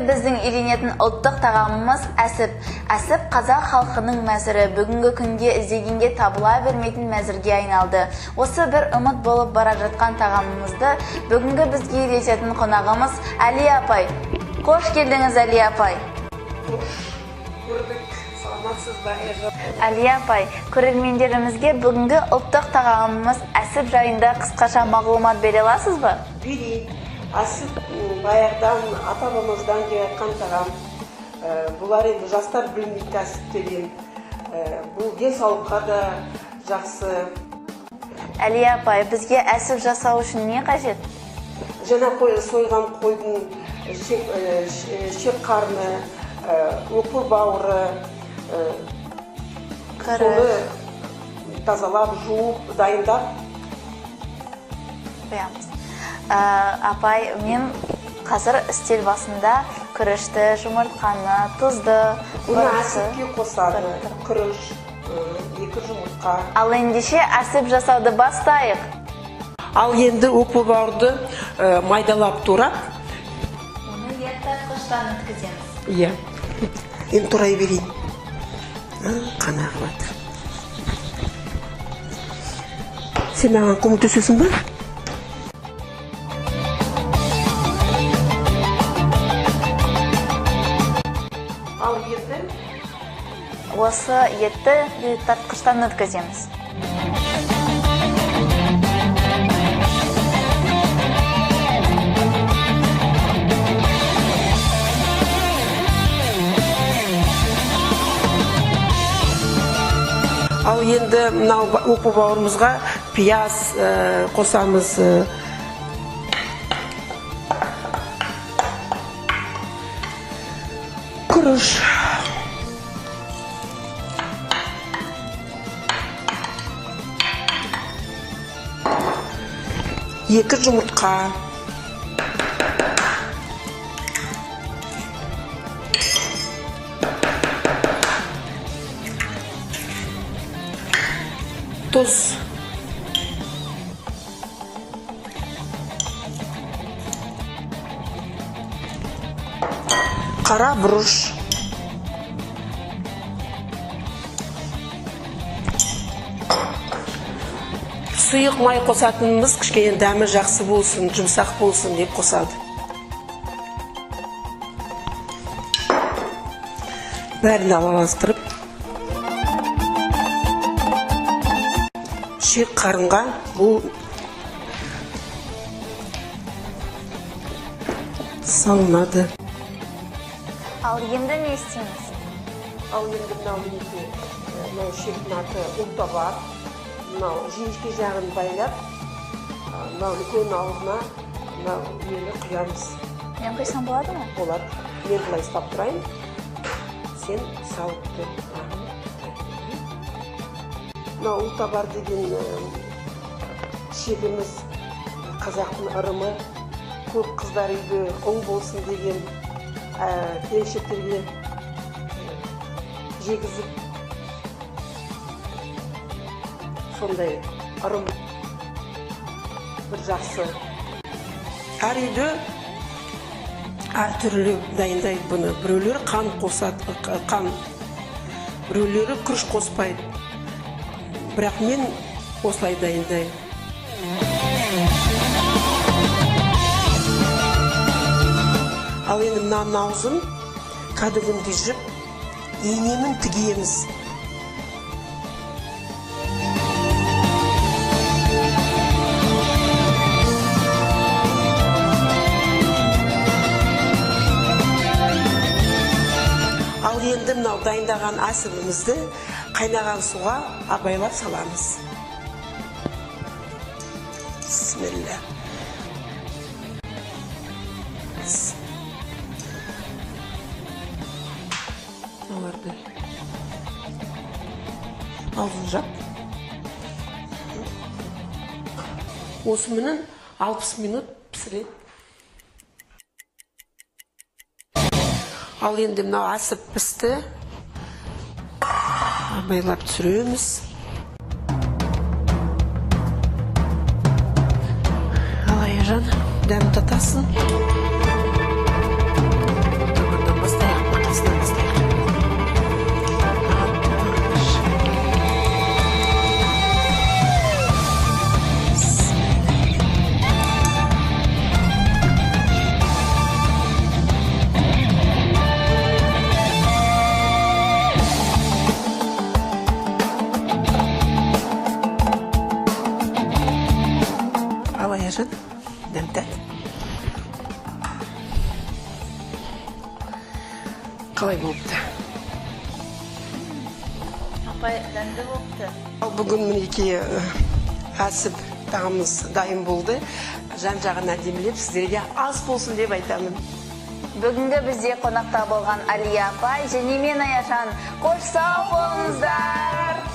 біздің үйренетін ұлттық тағамымыз әсіп. Әсіп қазақ халқының мәзірі, бүгінгі күнге іздегенге табыла бермейтін мәзірге айналды. Осы бір үміт болып бара жатқан тағамымызды бүгінгі бізге үйрететін қонағымыз Әли апай. Қош келдіңіз, Әли апай. Әли апай, көрермендерімізге бүгінгі ұлттық тағамымыз әсіп жайында қысқаша мағлұмат бере аласыз ба? Берейін. Әсіп баяғыдан ата-бабамыздан келген тағам. Бұлар енді жастар білмейді әсіп деген. Бұл денсаулыққа да жақсы. Әли апай, бізге әсіп жасау үшін не қажет? Жаңа сойған қойдың шек қарны, өкпе бауыры, соны тазалап, жуып, дайындап қоямыз. Апай, мен қазір стел басында күрішті, жұмыртқаны, тұзды, бұны әсіпке қосады. Күріш, 2 жұмыртқа. Ал ендеше әсіп жасауды бастайық. Ал енді өкпе бауырды майдалап турап, оны еттатқыштан өткіземіз. Иә. Енді турай берейін. Қанағы батыр. Сен маған көмектесесің ба? Ал енді осы етті еттатқыштан өткіземіз. Ал енді мынау өкпе бауырымызға пияз қосамыз. Күріш. Екі жұмыртқа. Тұз. Қара бұрыш. Сұйық май қосатынымыз кішкене дәмі жақсы болсын, жұмсақ болсын деп қосады. Бәрін араластырып, шек қарынға бұл салынады. Ал енді не істейміз? Ал енді мынау шектің аты ұлта бар. Мынау жіңішке жағын байлап, мынау үлкен ауызына мынау нені құямыз. Мен құйсам болады ма? Болады. Мен бұлай ұстап тұрайын. Сен салып тұр. Мынау ұлта бар деген шегіміз, қазақтың ырымы, көп қыздар үйде ұл болсын деген келіншектерге жегізіп сондай ырым бір жақсы. Әр үйде әртүрлі дайындайды бұны. Біреулері қан қосады, біреулері күріш қоспайды. Бірақ мен осылай дайындаймын. Ал енді мына аузын кәдімгідей жіп, енемін тігеміз. Ал енді мынау дайындаған әсібімізді қайнаған суға абайлап саламыз. Бисмилля. Оларды аузын жап. Осымен 60 минут пісіреді. Ал енді мынау әсіп пісті. Абайлап түсіреміз. Ал Аяжан дәм татасын. даже дәмтәт. Қалай болыпты? Апай, дәмді болыпты. Бүгін мінекей әсіп тағамыз дайын болды. Жан-жағын әдемілеп сіздерге ас болсын деп айтамын. Бүгінгі бізде қонақта болған Алия апай және мен Аяшан. Қош сау болыңыздар!